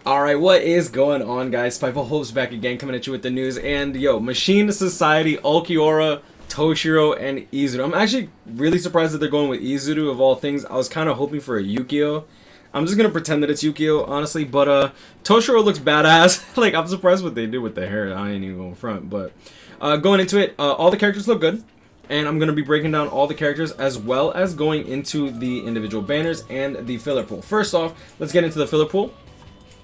Alright, what is going on, guys? SpitefulHopes back again, coming at you with the news. And yo, Machine Society, Ulquiorra, Toshiro, and Izuru. I'm actually really surprised that they're going with Izuru of all things. I was kind of hoping for a Yukio. I'm just gonna pretend that it's Yukio, honestly. But Toshiro looks badass. Like, I'm surprised what they did with the hair. I ain't even going front. But going into it, all the characters look good. And I'm going to be breaking down all the characters as well as going into the individual banners and the filler pool. First off, let's get into the filler pool.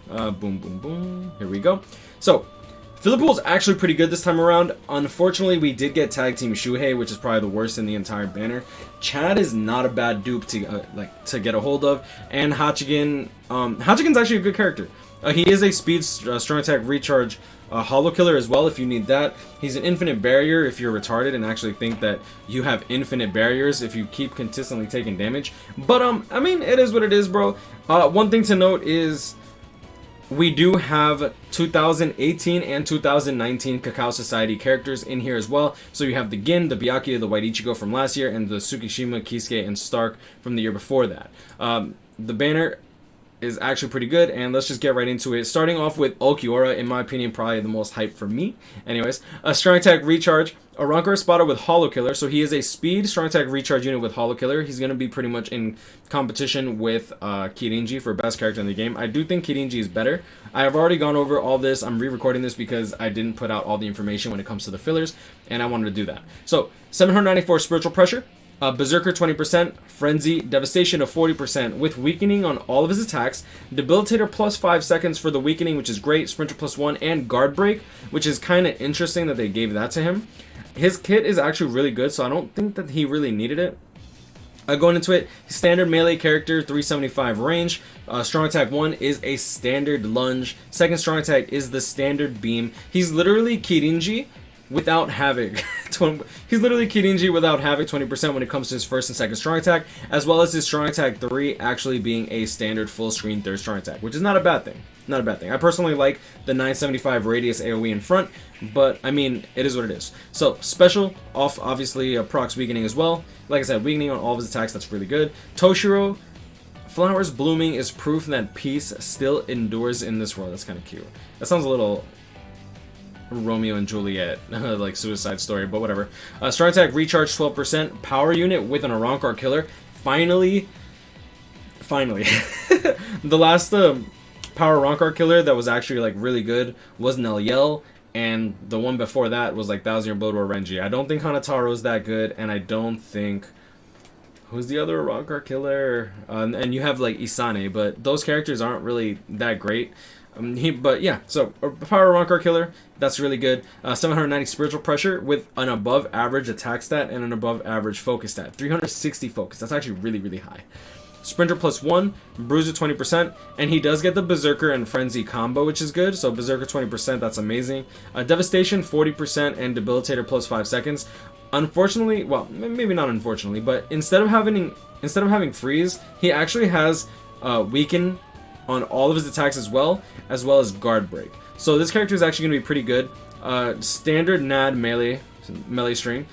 Boom, boom, boom. Here we go. So, filler pool is actually pretty good this time around. Unfortunately, we did get Tag Team Shuhei, which is probably the worst in the entire banner. Chad is not a bad dupe to get a hold of, and Hachigen. Hachigen's actually a good character. He is a speed strong attack recharge hollow killer as well if you need that. He's an infinite barrier if you're retarded and actually think that you have infinite barriers if you keep consistently taking damage. But I mean, it is what it is, bro. One thing to note is we do have 2018 and 2019 Cacao Society characters in here as well. So you have the Gin, the Byakuya, the White Ichigo from last year, and the Tsukishima, Kisuke, and Stark from the year before that. The banner is actually pretty good, and let's just get right into it. Starting off with Ulquiorra, in my opinion, probably the most hype for me. Anyways, a strong attack recharge, a Rancor spotter with Hollow Killer, so he is a speed strong attack recharge unit with Hollow Killer. He's going to be pretty much in competition with Kirinji for best character in the game. I do think Kirinji is better. I have already gone over all this. I'm re-recording this because I didn't put out all the information when it comes to the fillers, and I wanted to do that. So, 794 Spiritual Pressure, Berserker 20%, Frenzy, Devastation of 40%, with Weakening on all of his attacks, Debilitator plus 5 seconds for the Weakening, which is great, Sprinter plus 1, and Guard Break, which is kind of interesting that they gave that to him. His kit is actually really good, so I don't think that he really needed it. Going into it, standard melee character, 375 range. Strong attack 1 is a standard lunge. Second strong attack is the standard beam. He's literally Kirinji without Havoc. He's literally Kirinji without Havoc 20% when it comes to his first and second strong attack, as well as his strong attack 3 actually being a standard full screen third strong attack, which is not a bad thing. Not a bad thing. I personally like the 975 radius AoE in front, but I mean, it is what it is. So, special, off obviously procs weakening as well. Like I said, weakening on all of his attacks, that's really good. Toshiro, flowers blooming is proof that peace still endures in this world. That's kind of cute. That sounds a little Romeo and Juliet, like Suicide Story, but whatever. Strong attack recharge 12%, power unit with an Arankar killer. Finally, the last power Rancor killer that was actually like really good was Nelyel, and the one before that was like Thousand Year Blood War Renji. I don't think Hanataro is that good, and I don't think who's the other Rancor killer, and you have like Isane, but those characters aren't really that great. But yeah, so a power Rancor killer, that's really good. 790 spiritual pressure with an above average attack stat and an above average focus stat. 360 focus, that's actually really, really high. Sprinter plus 1, Bruiser 20%, and he does get the Berserker and Frenzy combo, which is good. So Berserker 20%, that's amazing. Devastation 40% and Debilitator plus 5 seconds. Unfortunately, well, maybe not unfortunately, but instead of having Freeze, he actually has Weaken on all of his attacks as well as Guard Break. So this character is actually going to be pretty good. Standard NAD melee string.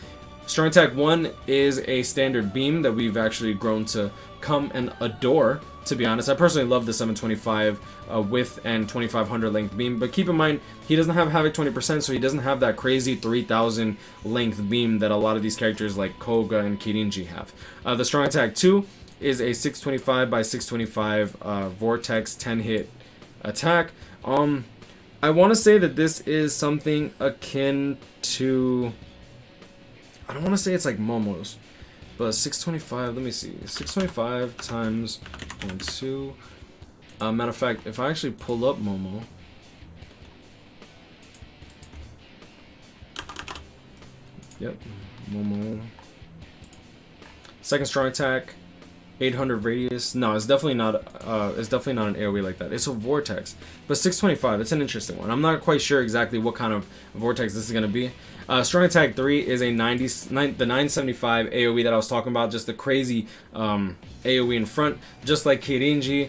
Strong attack 1 is a standard beam that we've actually grown to come and adore, to be honest. I personally love the 725 width and 2500 length beam, but keep in mind, he doesn't have Havoc 20%, so he doesn't have that crazy 3000 length beam that a lot of these characters like Koga and Kirinji have. The strong attack 2 is a 625 by 625 Vortex 10 hit attack. I want to say that this is something akin to, I don't want to say it's like Momo's, but 625, let me see, 625 times 1, 2. Matter of fact, if I actually pull up Momo, yep, Momo, second strong attack, 800 radius. No, it's definitely not an AoE like that. It's a vortex, but 625. It's an interesting one. I'm not quite sure exactly what kind of vortex this is going to be. Strong attack 3 is the 975 AoE that I was talking about. Just the crazy AoE in front, just like Kirinji,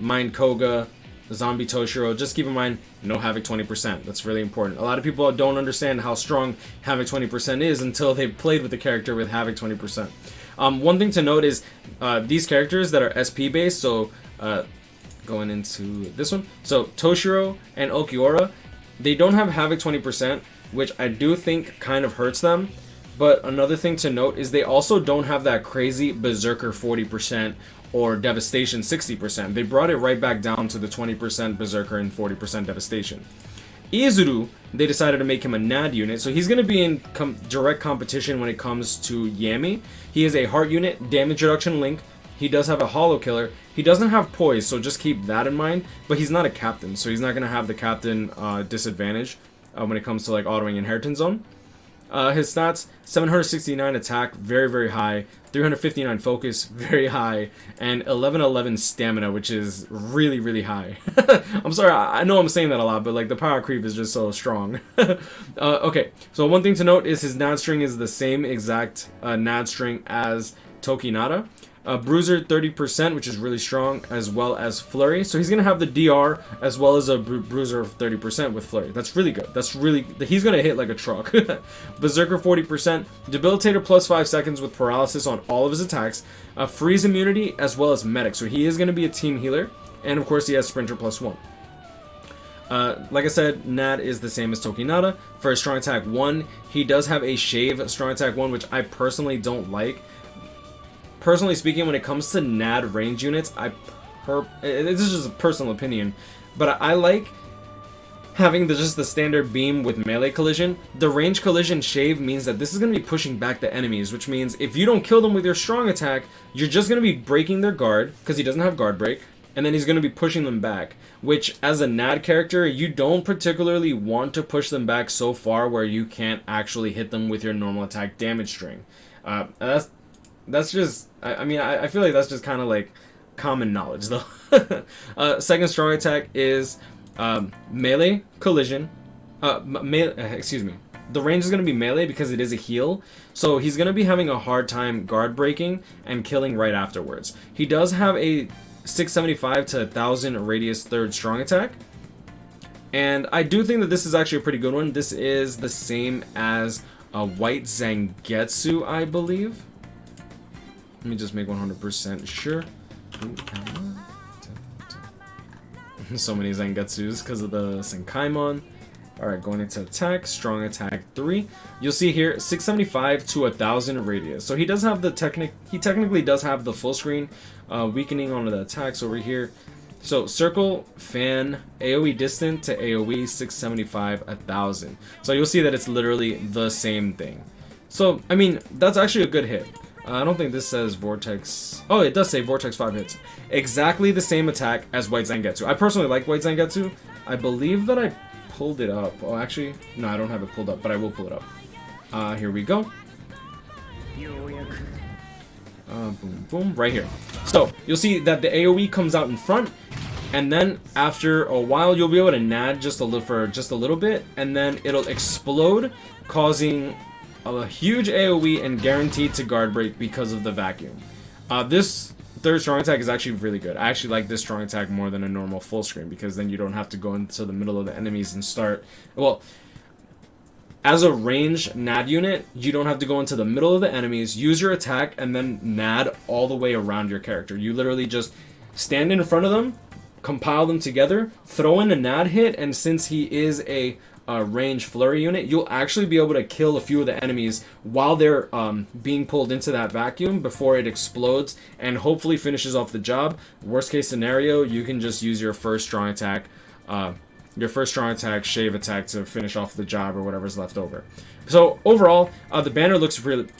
Mind Koga, Zombie Toshiro. Just keep in mind, no Havoc 20%. That's really important. A lot of people don't understand how strong Havoc 20% is until they've played with the character with Havoc 20%. One thing to note is these characters that are SP based, so going into this one. So Toshiro and Ulquiorra, they don't have Havoc 20%, which I do think kind of hurts them. But another thing to note is they also don't have that crazy Berserker 40% or Devastation 60%. They brought it right back down to the 20% Berserker and 40% Devastation. Izuru, they decided to make him a NAD unit, so he's going to be in direct competition when it comes to Yami. He is a heart unit, damage reduction link. He does have a hollow killer. He doesn't have poise, so just keep that in mind. But he's not a captain, so he's not going to have the captain disadvantage when it comes to like autoing inheritance zone. His stats, 769 attack, very, very high. 359 focus, very high. And 1111 stamina, which is really, really high. I'm sorry, I know I'm saying that a lot, but like the power creep is just so strong. Okay, so one thing to note is his NAD string is the same exact NAD string as Tokinata. Bruiser 30%, which is really strong, as well as Flurry. So he's going to have the DR as well as a Bruiser of 30% with Flurry. That's really good. That's really... He's going to hit like a truck. Berserker 40%. Debilitator plus 5 seconds with paralysis on all of his attacks. Freeze immunity as well as Medic. So he is going to be a team healer. And of course he has Sprinter plus 1. Like I said, NAD is the same as Tokinata. For a strong attack 1, he does have a Shave strong attack 1, which I personally don't like. Personally speaking, when it comes to NAD range units, this is just a personal opinion, but I like having just the standard beam with melee collision. The range collision shave means that this is going to be pushing back the enemies, which means if you don't kill them with your strong attack, you're just going to be breaking their guard, because he doesn't have guard break, and then he's going to be pushing them back, which as a NAD character, you don't particularly want to push them back so far where you can't actually hit them with your normal attack damage string. That's just, I mean, I feel like that's just kind of like common knowledge though. Second strong attack is melee collision. Excuse me. The range is going to be melee because it is a heal. So he's going to be having a hard time guard breaking and killing right afterwards. He does have a 675 to 1000 radius third strong attack. And I do think that this is actually a pretty good one. This is the same as a White Zangetsu, I believe. Let me just make 100% sure. So many Zangetsus because of the Senkaimon. Alright, going into attack. Strong attack 3. You'll see here 675 to 1000 radius. So he does have the he technically does have the full screen weakening onto the attacks over here. So circle, fan, AoE distant to AoE 675 1000. So you'll see that it's literally the same thing. So I mean, that's actually a good hit. I don't think this says Vortex. Oh, it does say Vortex 5 hits. Exactly the same attack as White Zangetsu. I personally like White Zangetsu. I believe that I pulled it up. Oh, actually, no, I don't have it pulled up, but I will pull it up. Here we go. Boom, boom, right here. So, you'll see that the AoE comes out in front, and then after a while, you'll be able to NAD just a little bit, and then it'll explode, causing a huge AoE and guaranteed to guard break because of the vacuum. This third strong attack is actually really good. I actually like this strong attack more than a normal full screen because then you don't have to go into the middle of the enemies and start... Well, as a ranged NAD unit, you don't have to go into the middle of the enemies, use your attack, and then NAD all the way around your character. You literally just stand in front of them, compile them together, throw in a NAD hit, and since he is a range flurry unit, you'll actually be able to kill a few of the enemies while they're being pulled into that vacuum before it explodes and hopefully finishes off the job. Worst case scenario, you can just use your first strong attack shave attack to finish off the job or whatever's left over. So overall, the banner looks good.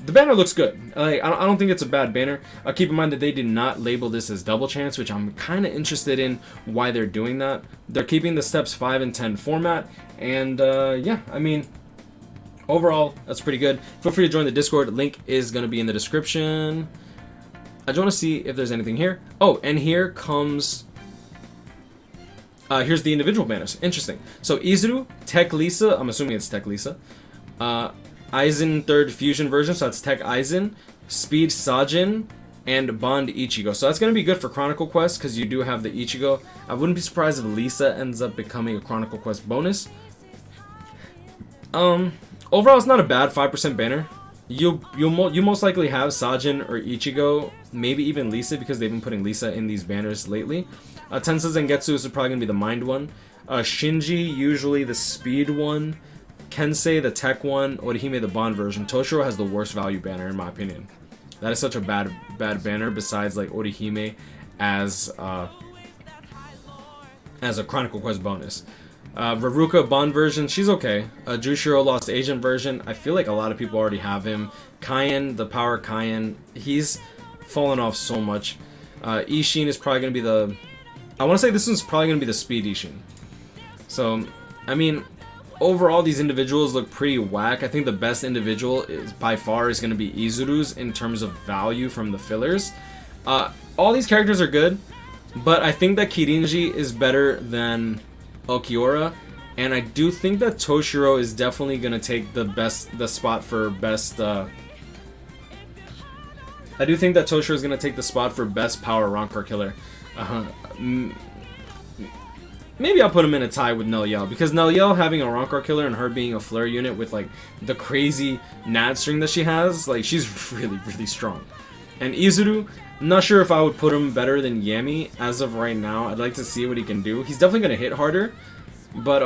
Like, I don't think it's a bad banner. Keep in mind that they did not label this as double chance, which I'm kind of interested in why they're doing that. They're keeping the steps 5 and 10 format, and yeah, I mean, overall, that's pretty good. Feel free to join the Discord. Link is going to be in the description. I just want to see if there's anything here. Oh, and here comes... here's the individual banners. Interesting. So Izuru, Tech Lisa, I'm assuming it's Tech Lisa. Aizen 3rd Fusion version, so that's Tech Aizen, Speed Sajin, and Bond Ichigo. So that's going to be good for Chronicle Quest, because you do have the Ichigo. I wouldn't be surprised if Lisa ends up becoming a Chronicle Quest bonus. Overall, it's not a bad 5% banner. You most likely have Sajin or Ichigo, maybe even Lisa, because they've been putting Lisa in these banners lately. Tensa Zangetsu is probably going to be the mind one. Shinji, usually the speed one. Kensei, the tech one. Orihime, the bond version. Toshiro has the worst value banner, in my opinion. That is such a bad banner, besides like Orihime as a Chronicle Quest bonus. Raruka Bond version, she's okay. Jushiro Lost Agent version, I feel like a lot of people already have him. Kaien, the Power Kaien, he's fallen off so much. Ishin is probably going to be the... I want to say this one's probably going to be the Speed Ishin. So, I mean, overall these individuals look pretty whack. I think the best individual is by far is going to be Izuru's in terms of value from the fillers. All these characters are good, but I think that Kirinji is better than Ulquiorra, and I do think that Toshiro is definitely gonna take the spot for best. I do think that Toshiro is gonna take the spot for best power Rancor killer. Maybe I'll put him in a tie with Neliel, because Neliel having a Rancor killer and her being a flurry unit with like the crazy Nad string that she has, like she's really strong. And Izuru, I'm not sure if I would put him better than Yami as of right now. I'd like to see what he can do. He's definitely going to hit harder, but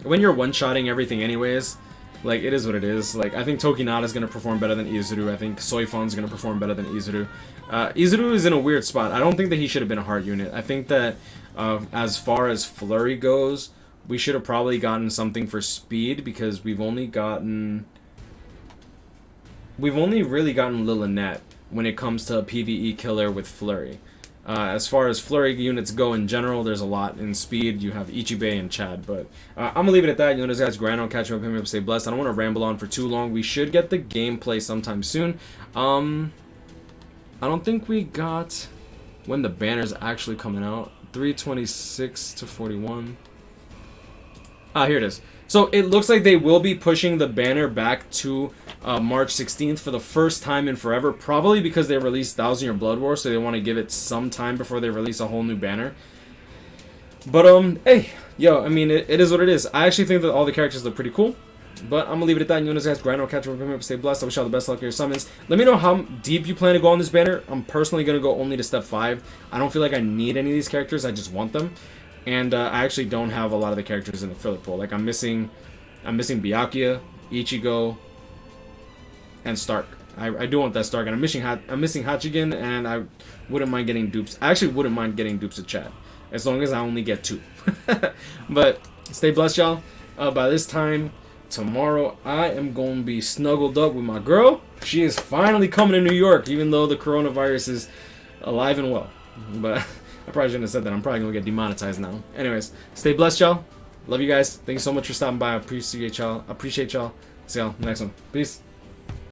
when you're one-shotting everything anyways, like, it is what it is. Like, I think Tokinada is going to perform better than Izuru. I think Soifon's going to perform better than Izuru. Izuru is in a weird spot. I don't think that he should have been a hard unit. I think that as far as Flurry goes, we should have probably gotten something for speed, because we've only really gotten Lillinette when it comes to a PvE killer with Flurry. As far as Flurry units go in general, there's a lot. In speed, you have Ichibei and Chad, but I'm going to leave it at that. You know, this guy's Grand. I'll catch you up, stay blessed. I don't want to ramble on for too long. We should get the gameplay sometime soon. I don't think we got when the banner's actually coming out. 326 to 41. Here it is. So it looks like they will be pushing the banner back to March 16th for the first time in forever, probably because they released 1000 Year Blood War, so they want to give it some time before they release a whole new banner. But hey, yo, I mean, it is what it is. I actually think that all the characters look pretty cool, but I'm gonna leave it at that. You know, guys, Grand, I'll catch you up, stay blessed. I wish you all the best luck with your summons. Let me know how deep you plan to go on this banner. I'm personally gonna go only to step 5. I don't feel like I need any of these characters. I just want them. And I actually don't have a lot of the characters in the filler pool. Like, I'm missing Byakuya, Ichigo, and Stark. I do want that Stark, and I'm missing Hachigen, and I wouldn't mind getting dupes. I actually wouldn't mind getting dupes of Chad, as long as I only get 2. But stay blessed, y'all. By this time tomorrow, I am going to be snuggled up with my girl. She is finally coming to New York, even though the coronavirus is alive and well. But I probably shouldn't have said that. I'm probably going to get demonetized now. Anyways, stay blessed, y'all. Love you guys. Thank you so much for stopping by. I appreciate y'all. See y'all next one. Peace.